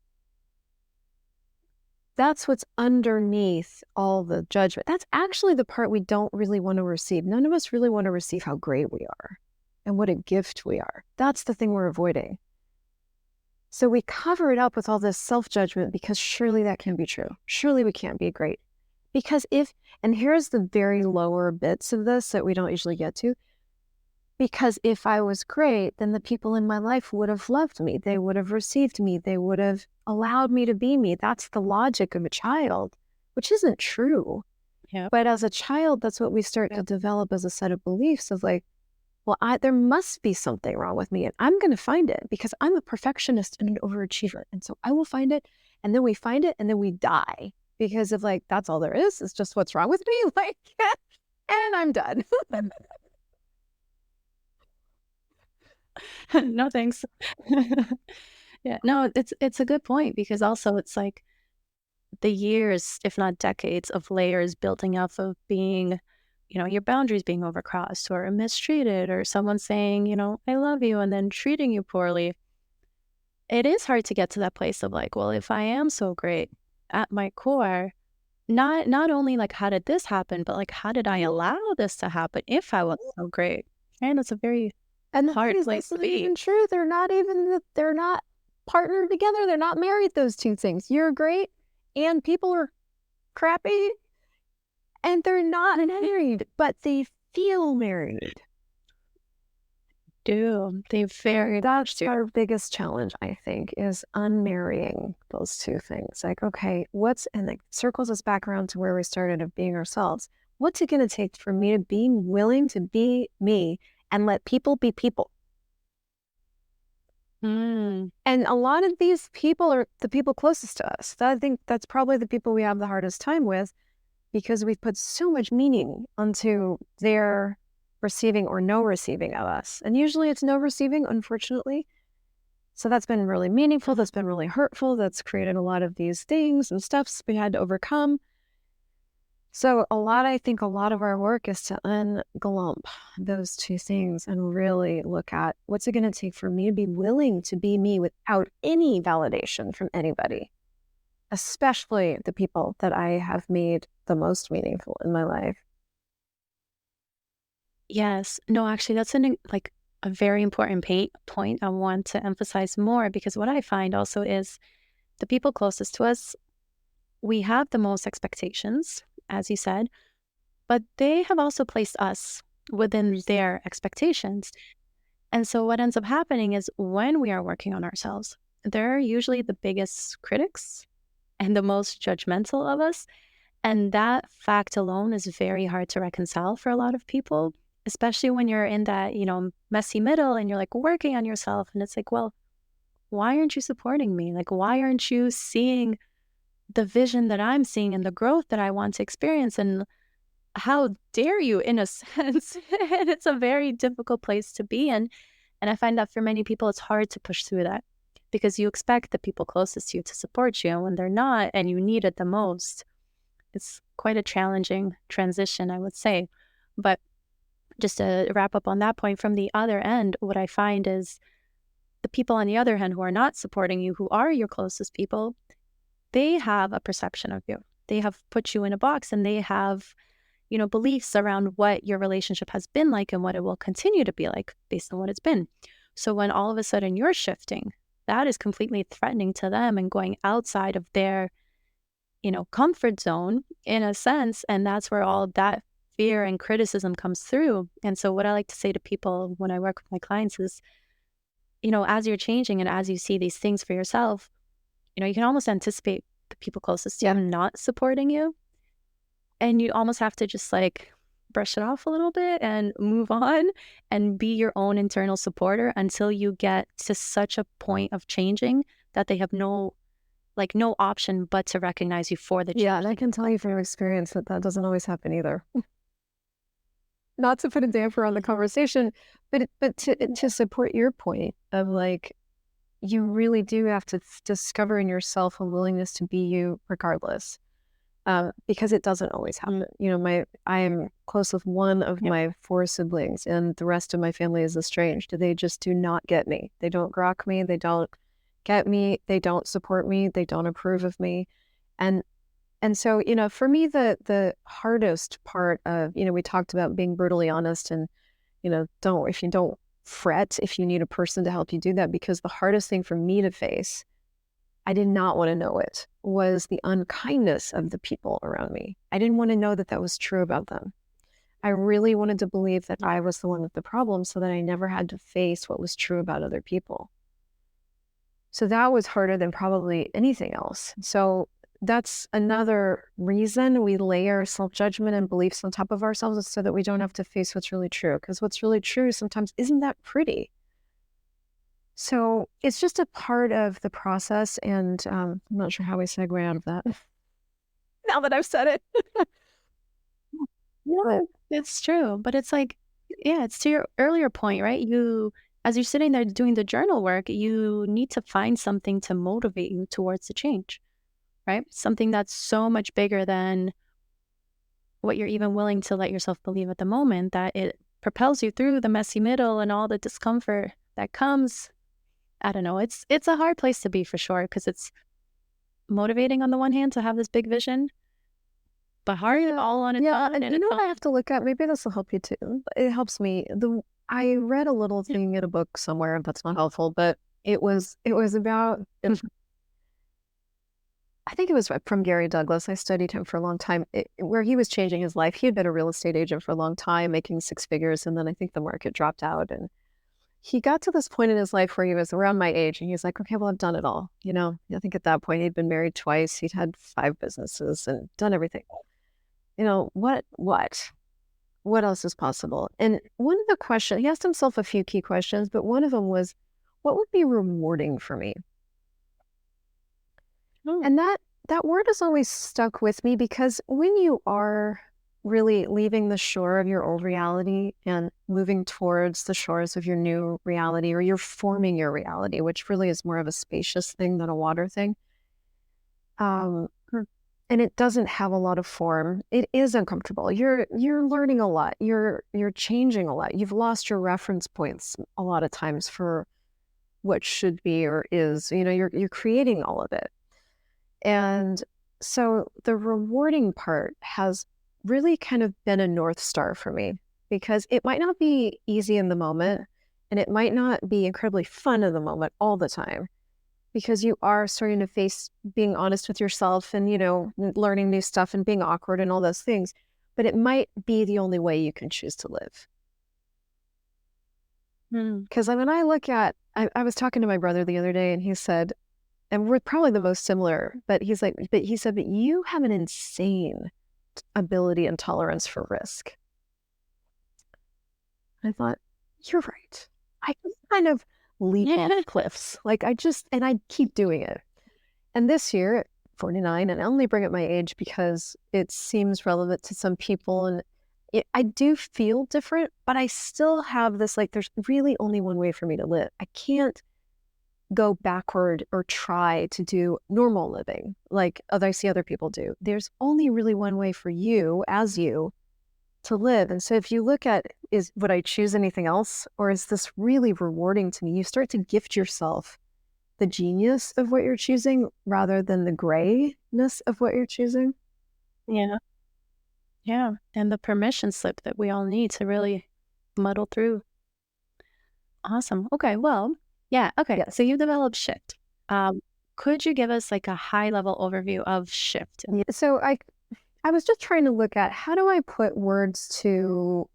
that's what's underneath all the judgment. That's actually the part we don't really want to receive. None of us really want to receive how great we are and what a gift we are. That's the thing we're avoiding. So we cover it up with all this self-judgment because surely that can't be true. Surely we can't be great. Because and here's the very lower bits of this that we don't usually get to, because if I was great, then the people in my life would have loved me. They would have received me. They would have allowed me to be me. That's the logic of a child, which isn't true. Yeah. But as a child, that's what we start to develop as a set of beliefs of like, well, there must be something wrong with me and I'm going to find it because I'm a perfectionist and an overachiever. And so I will find it. And then we find it and then we die because of like, that's all there is. It's just what's wrong with me. Like, and I'm done. No, thanks. Yeah, no, it's a good point, because also it's like the years, if not decades, of layers building up of being, your boundaries being overcrossed or mistreated, or someone saying, I love you, and then treating you poorly. It is hard to get to that place of like, well, if I am so great at my core, not only like, how did this happen, but like, how did I allow this to happen if I was so great? And it's a very hard place to be. Even true. They're not partnered together. They're not married, those two things. You're great and people are crappy. And they're not married, but they feel married. That's our biggest challenge, I think, is unmarrying those two things. Like, okay, and it circles us back around to where we started of being ourselves. What's it going to take for me to be willing to be me and let people be people? And a lot of these people are the people closest to us. I think that's probably the people we have the hardest time with, because we've put so much meaning onto their receiving or no receiving of us. And usually it's no receiving, unfortunately. So that's been really meaningful. That's been really hurtful. That's created a lot of these things and stuffs we had to overcome. So I think a lot of our work is to unglump those two things and really look at what's it going to take for me to be willing to be me without any validation from anybody, especially the people that I have made the most meaningful in my life. Yes. No, actually, that's a very important point I want to emphasize more, because what I find also is the people closest to us, we have the most expectations, as you said, but they have also placed us within their expectations. And so what ends up happening is when we are working on ourselves, they're usually the biggest critics and the most judgmental of us. And that fact alone is very hard to reconcile for a lot of people, especially when you're in that, messy middle and you're like working on yourself. And it's like, well, why aren't you supporting me? Like, why aren't you seeing the vision that I'm seeing and the growth that I want to experience? And how dare you, in a sense? And it's a very difficult place to be in. And I find that for many people, it's hard to push through that, because you expect the people closest to you to support you. And when they're not, and you need it the most, it's quite a challenging transition, I would say. But just to wrap up on that point, from the other end, what I find is the people on the other hand who are not supporting you, who are your closest people, they have a perception of you. They have put you in a box, and they have, beliefs around what your relationship has been like and what it will continue to be like based on what it's been. So when all of a sudden you're shifting, that is completely threatening to them and going outside of their, comfort zone in a sense. And that's where all that fear and criticism comes through. And so what I like to say to people when I work with my clients is, as you're changing and as you see these things for yourself, you can almost anticipate the people closest to you not supporting you. And you almost have to just brush it off a little bit and move on and be your own internal supporter until you get to such a point of changing that they have no option but to recognize you for the change. Yeah, and I can tell you from experience that doesn't always happen either. Not to put a damper on the conversation, but to support your point of you really do have to discover in yourself a willingness to be you regardless, because it doesn't always happen. I am close with one of my 4 siblings, and the rest of my family is estranged. They just do not get me. They don't grok me. They don't get me. They don't support me. They don't approve of me. And so, for me, the hardest part of, we talked about being brutally honest and, if you don't fret, if you need a person to help you do that, because the hardest thing for me to face, I did not want to know it, was the unkindness of the people around me. I didn't want to know that was true about them. I really wanted to believe that I was the one with the problem so that I never had to face what was true about other people. So that was harder than probably anything else. So that's another reason we layer self-judgment and beliefs on top of ourselves, is so that we don't have to face what's really true. Because what's really true sometimes isn't that pretty. So it's just a part of the process. And I'm not sure how we segue out of that now that I've said it. Yeah, it's true. But it's it's to your earlier point, right? As you're sitting there doing the journal work, you need to find something to motivate you towards the change, right? Something that's so much bigger than what you're even willing to let yourself believe at the moment, that it propels you through the messy middle and all the discomfort that comes. I don't know. It's a hard place to be, for sure, because it's motivating on the one hand to have this big vision, but hard all on its own. And you know what I have to look at? Maybe this will help you too. It helps me. I read a little thing in a book somewhere that's not helpful, but it was about I think it was from Gary Douglas. I studied him for a long time, where he was changing his life. He had been a real estate agent for a long time, making six figures, and then I think the market dropped out, and he got to this point in his life where he was around my age, and he was like, okay, well, I've done it all. I think at that point he'd been married twice. He'd had 5 businesses and done everything. What else is possible? And one of the questions, he asked himself a few key questions, but one of them was, what would be rewarding for me? And that word has always stuck with me, because when you are really leaving the shore of your old reality and moving towards the shores of your new reality, or you're forming your reality, which really is more of a spacious thing than a water thing. And it doesn't have a lot of form. It is uncomfortable. You're learning a lot. You're changing a lot. You've lost your reference points a lot of times for what should be or is. You're creating all of it. And so the rewarding part has really kind of been a North Star for me, because it might not be easy in the moment, and it might not be incredibly fun in the moment all the time, because you are starting to face being honest with yourself and, learning new stuff and being awkward and all those things. But it might be the only way you can choose to live. Because when I look at, I was talking to my brother the other day, and he said, and we're probably the most similar, but he said, but you have an insane ability and tolerance for risk. I thought, you're right. I can kind of leap off cliffs. And I keep doing it. And this year, at 49, and I only bring up my age because it seems relevant to some people, and I do feel different, but I still have this, there's really only one way for me to live. I can't go backward or try to do normal living like I see other people do. There's only really one way for you as you to live. And so if you look at, would I choose anything else, or is this really rewarding to me? You start to gift yourself the genius of what you're choosing rather than the grayness of what you're choosing. Yeah. Yeah. And the permission slip that we all need to really muddle through. Awesome. Okay. Well, yeah. Okay. So you developed Shift. Could you give us a high level overview of Shift? So I was just trying to look at, how do I put words to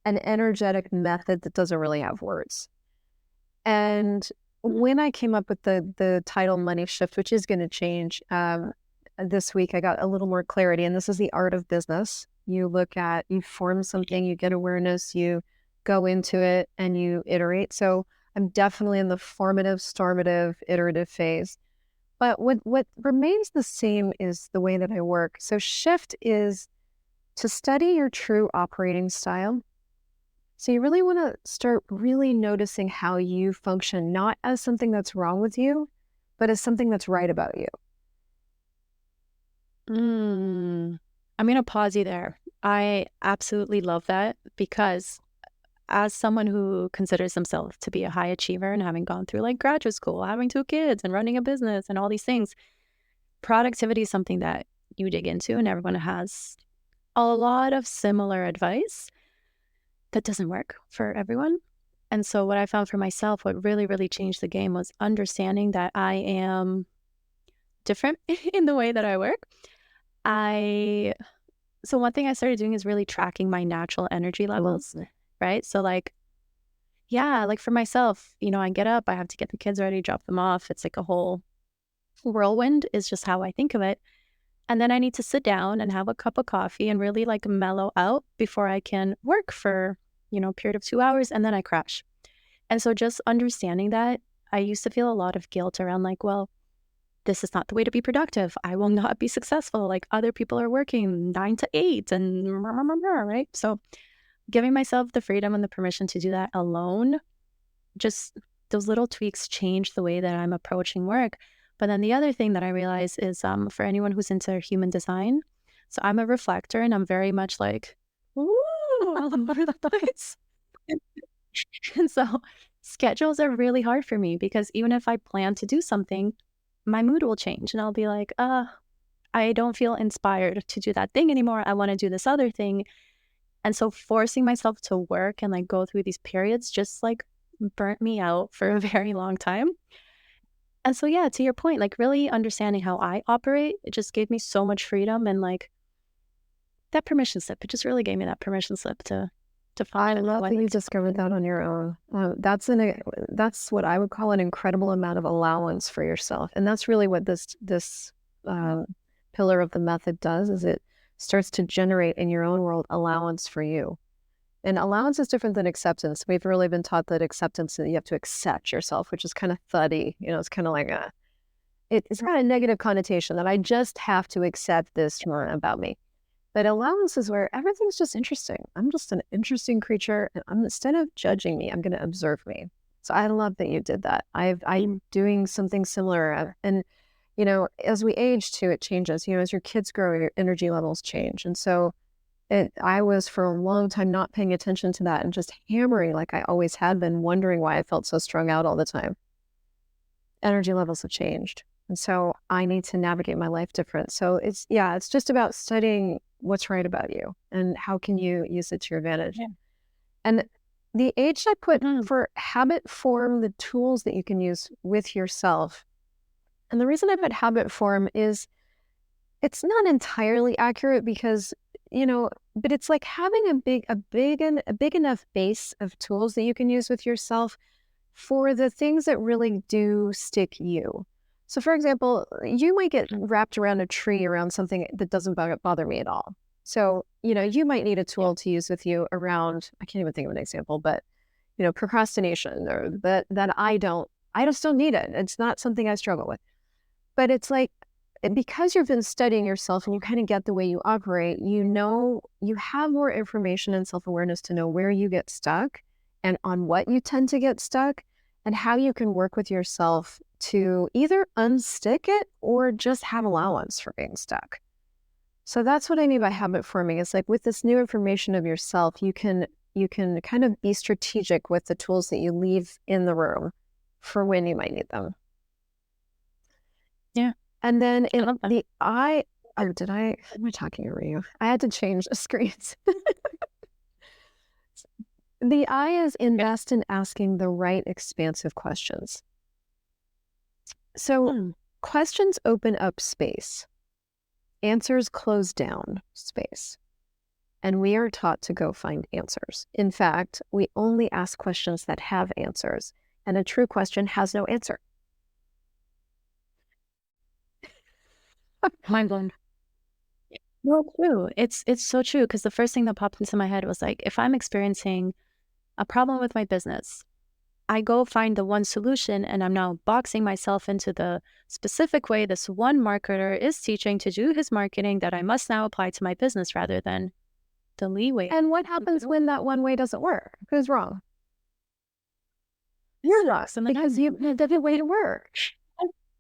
an energetic method that doesn't really have words? And when I came up with the title Money Shift, which is going to change this week, I got a little more clarity. And this is the art of business. You form something, you get awareness, you go into it, and you iterate. So I'm definitely in the formative, stormative, iterative phase. But what remains the same is the way that I work. So Shift is to study your true operating style. So you really want to start really noticing how you function, not as something that's wrong with you, but as something that's right about you. I'm going to pause you there. I absolutely love that, because as someone who considers themselves to be a high achiever and having gone through graduate school, having 2 kids and running a business and all these things, productivity is something that you dig into, and everyone has a lot of similar advice that doesn't work for everyone. And so what I found for myself, what really, really changed the game, was understanding that I am different in the way that I work. So one thing I started doing is really tracking my natural energy levels. Right? So for myself, I get up, I have to get the kids ready, drop them off. It's a whole whirlwind is just how I think of it. And then I need to sit down and have a cup of coffee and really mellow out before I can work for, a period of 2 hours, and then I crash. And so just understanding that, I used to feel a lot of guilt around well, this is not the way to be productive. I will not be successful. Other people are working 9 to 8 and right? So giving myself the freedom and the permission to do that alone, just those little tweaks change the way that I'm approaching work. But then the other thing that I realize is for anyone who's into human design, so I'm a reflector, and I'm very much ooh, all over the place. And so schedules are really hard for me, because even if I plan to do something, my mood will change, and I'll be I don't feel inspired to do that thing anymore. I want to do this other thing. And so forcing myself to work and go through these periods just burnt me out for a very long time. And so, yeah, to your point, like really understanding how I operate, it just gave me so much freedom and like that permission slip. It just really gave me that permission slip to I function love how I that you like to. discovered that on your own. That's what I would call an incredible amount of allowance for yourself, and that's really what this uh, pillar of the method does. Is it starts to generate in your own world allowance for you. And allowance is different than acceptance. We've really been taught that acceptance, that you have to accept yourself, which is kind of thuddy. It's kind of like it's got a negative connotation that I just have to accept this about me. But allowance is where everything's just interesting. I'm just an interesting creature, and instead of judging me, I'm going to observe me. So I love that you did that. I'm doing something similar, and as we age too, it changes. As your kids grow, your energy levels change, and so I was for a long time not paying attention to that and just hammering like I always had been, wondering why I felt so strung out all the time. Energy levels have changed. And so I need to navigate my life different. So it's just about studying what's right about you and how can you use it to your advantage. Yeah. And the age I put for habit form, the tools that you can use with yourself. And the reason I put habit form is it's not entirely accurate because, but it's like having a big enough base of tools that you can use with yourself for the things that really do stick you. So for example, you might get wrapped around a tree around something that doesn't bother me at all. So, you might need a tool to use with you around, I can't even think of an example, but, procrastination or that I just don't need it. It's not something I struggle with. But it's like, because you've been studying yourself and you kind of get the way you operate, you have more information and self-awareness to know where you get stuck and on what you tend to get stuck and how you can work with yourself to either unstick it or just have allowance for being stuck. So that's what I mean by habit forming. It's like with this new information of yourself, you can kind of be strategic with the tools that you leave in the room for when you might need them. Yeah. And then in am I talking over you? I had to change the screens. The I is invest in asking the right expansive questions. So questions open up space. Answers close down space. And we are taught to go find answers. In fact, we only ask questions that have answers, and a true question has no answer. Mind blown. Well, true. It's so true because the first thing that popped into my head was like, if I'm experiencing a problem with my business, I go find the one solution and I'm now boxing myself into the specific way this one marketer is teaching to do his marketing that I must now apply to my business rather than the leeway. And what happens when that one way doesn't work? Who's wrong? You're not, because you did a way to work.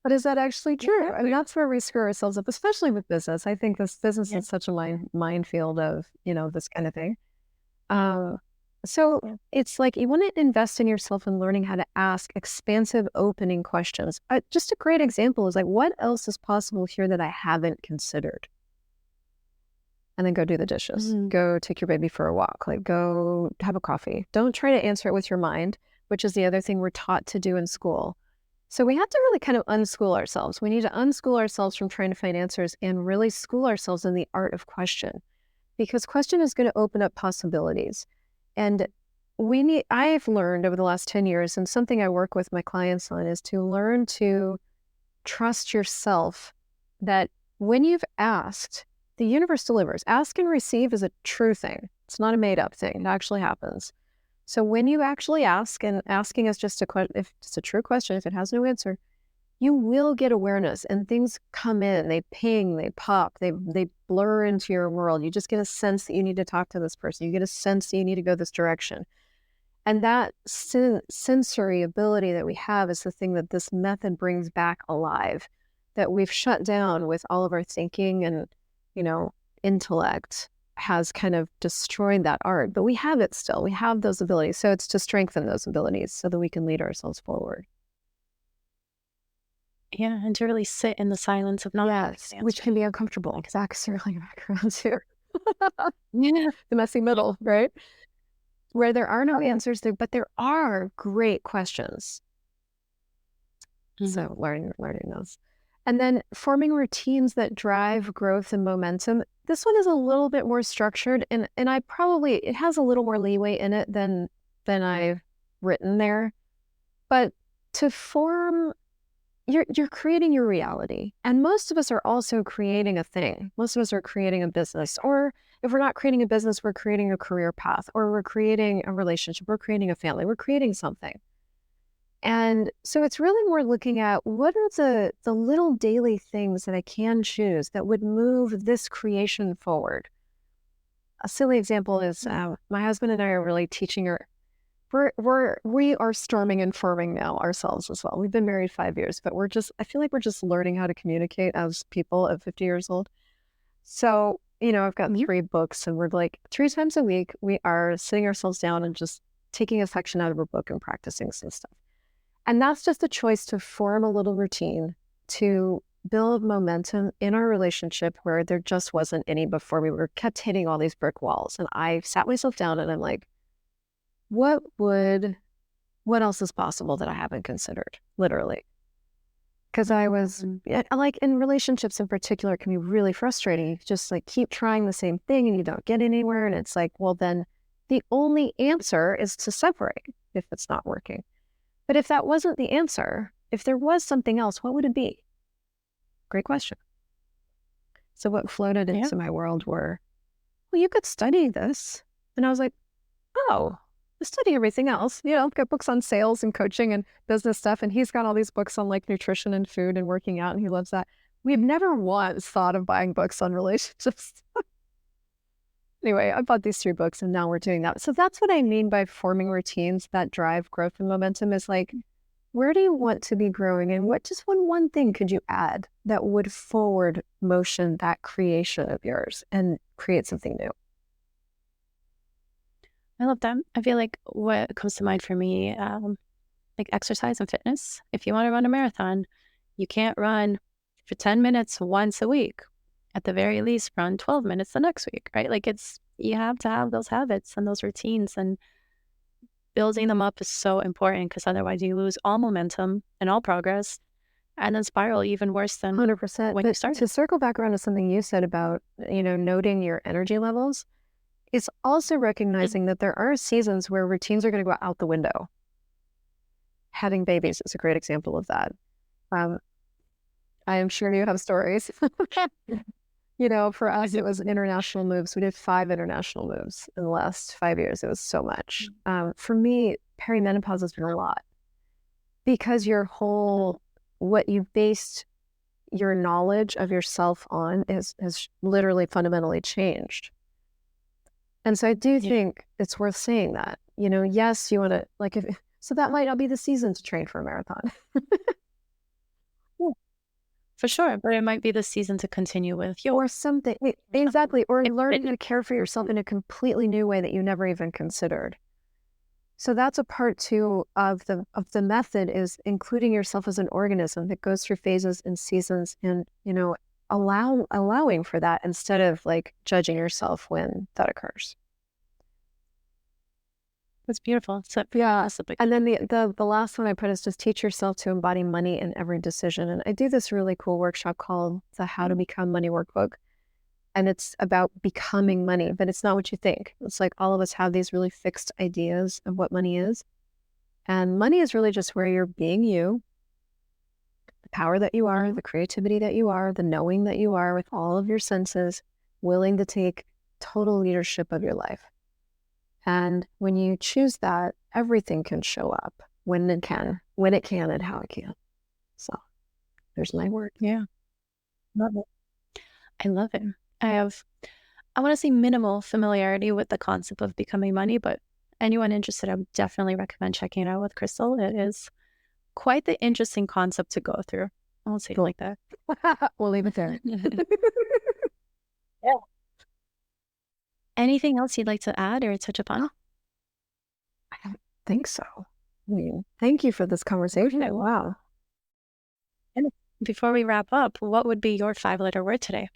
But is that actually true? I mean, that's where we screw ourselves up, especially with business. I think this business is such a minefield of, this kind of thing. So it's like you want to invest in yourself and learning how to ask expansive opening questions. Just a great example is like, what else is possible here that I haven't considered? And then go do the dishes. Go take your baby for a walk. Like go have a coffee. Don't try to answer it with your mind, which is the other thing we're taught to do in school. So we have to really kind of unschool ourselves. We need to unschool ourselves from trying to find answers and really school ourselves in the art of question, because question is going to open up possibilities. And I've learned over the last 10 years, and something I work with my clients on is to learn to trust yourself that when you've asked, the universe delivers. Ask and receive is a true thing. It's not a made up thing. It actually happens. So when you actually ask, and asking is just if it's a true question, if it has no answer, you will get awareness and things come in, they ping, they pop, they blur into your world. You just get a sense that you need to talk to this person. You get a sense that you need to go this direction. And that sensory ability that we have is the thing that this method brings back alive, that we've shut down with all of our thinking and, intellect has kind of destroyed that art, but we have it still. We have those abilities. So it's to strengthen those abilities so that we can lead ourselves forward. Yeah, and to really sit in the silence of not which can be uncomfortable because that's circling back around to the messy middle, right? Where there are no answers, but there are great questions. So learning those. And then forming routines that drive growth and momentum. This one is a little bit more structured, and it has a little more leeway in it than I've written there. But to form, you're creating your reality. And most of us are also creating a thing. Most of us are creating a business. Or if we're not creating a business, we're creating a career path, or we're creating a relationship, we're creating a family, we're creating something. And so it's really more looking at what are the little daily things that I can choose that would move this creation forward. A silly example is my husband and I are really teaching her. We are storming and firming now ourselves as well. We've been married 5 years, but I feel like we're just learning how to communicate as people at 50 years old. So, I've got 3 books, and we're like 3 times a week, we are sitting ourselves down and just taking a section out of a book and practicing some stuff. And that's just a choice to form a little routine to build momentum in our relationship where there just wasn't any before. We kept hitting all these brick walls. And I sat myself down and I'm like, what else is possible that I haven't considered? Literally. Because I was like, in relationships in particular, it can be really frustrating. You just like keep trying the same thing and you don't get anywhere. And it's like, well, then the only answer is to separate if it's not working. But if that wasn't the answer, if there was something else, what would it be? Great question. So what floated into my world were, well, you could study this. And I was like, oh, I study everything else. I've got books on sales and coaching and business stuff. And he's got all these books on like nutrition and food and working out. And he loves that. We've never once thought of buying books on relationships. Anyway, I bought these 3 books and now we're doing that. So that's what I mean by forming routines that drive growth and momentum is like, where do you want to be growing? And what just one thing could you add that would forward motion that creation of yours and create something new? I love that. I feel like what comes to mind for me, like exercise and fitness. If you want to run a marathon, you can't run for 10 minutes once a week. At the very least, run 12 minutes the next week, right? Like you have to have those habits and those routines, and building them up is so important because otherwise you lose all momentum and all progress and then spiral even worse than 100%. when you started. To circle back around to something you said about, noting your energy levels, it's also recognizing that there are seasons where routines are going to go out the window. Having babies is a great example of that. I am sure you have stories. For us, it was international moves. We did 5 international moves in the last 5 years. It was so much. For me, perimenopause has been a lot because what you've based your knowledge of yourself on has literally fundamentally changed. And so I do think it's worth saying that, yes, you want to so that might not be the season to train for a marathon. For sure, but it might be the season to continue with or something. Exactly. Or learning to care for yourself in a completely new way that you never even considered. So that's a part 2 of the method, is including yourself as an organism that goes through phases and seasons, and allowing for that instead of like judging yourself when that occurs. That's beautiful. So yeah, and then the last one I put is just teach yourself to embody money in every decision. And I do this really cool workshop called the How to Become Money Workbook. And it's about becoming money, but it's not what you think. It's like all of us have these really fixed ideas of what money is. And money is really just where you're being you, the power that you are, the creativity that you are, the knowing that you are with all of your senses, willing to take total leadership of your life. And when you choose that, everything can show up when it can and how it can. So there's my word. Yeah. Love it. I love it. I want to say minimal familiarity with the concept of becoming money, but anyone interested, I would definitely recommend checking it out with Christel. It is quite the interesting concept to go through. I won't say it like that. We'll leave it there. Yeah. Anything else you'd like to add or touch upon? I don't think so. I mean, thank you for this conversation. Okay. Wow. And before we wrap up, what would be your 5-letter word today?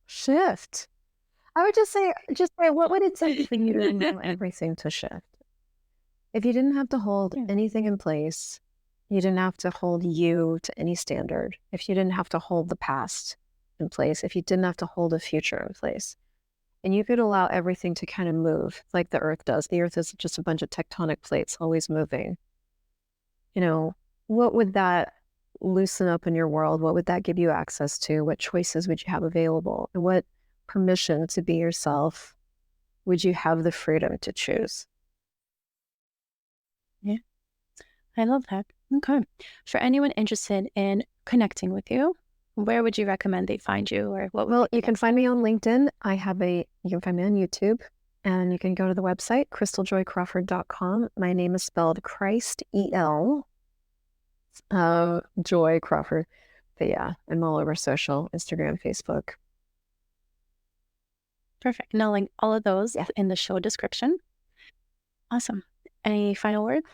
Shift. I would just say, what would it take for you to know everything to shift? If you didn't have to hold anything in place, you didn't have to hold you to any standard, if you didn't have to hold the past in place, if you didn't have to hold a future in place, and you could allow everything to kind of move like the earth does. The earth is just a bunch of tectonic plates always moving. What would that loosen up in your world? What would that give you access to? What choices would you have available? And what permission to be yourself would you have the freedom to choose? Yeah, I love that. Okay. For anyone interested in connecting with you, where would you recommend they find you, or what? Well, you can find me on LinkedIn. You can find me on YouTube, and you can go to the website, ChrystelJoyCrawford.com. My name is spelled Christ-E-L, Joy Crawford. But yeah, I'm all over social, Instagram, Facebook. Perfect. And I'll link all of those in the show description. Awesome. Any final words?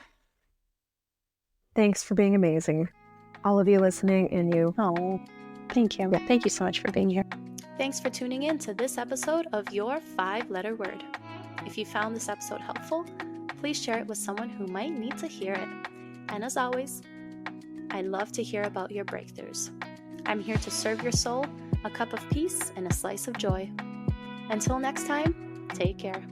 Thanks for being amazing. All of you listening and you. Oh, thank you. Yeah. Thank you so much for being here. Thanks for tuning in to this episode of Your 5-Letter Word. If you found this episode helpful, please share it with someone who might need to hear it. And as always, I love to hear about your breakthroughs. I'm here to serve your soul a cup of peace and a slice of joy. Until next time, take care.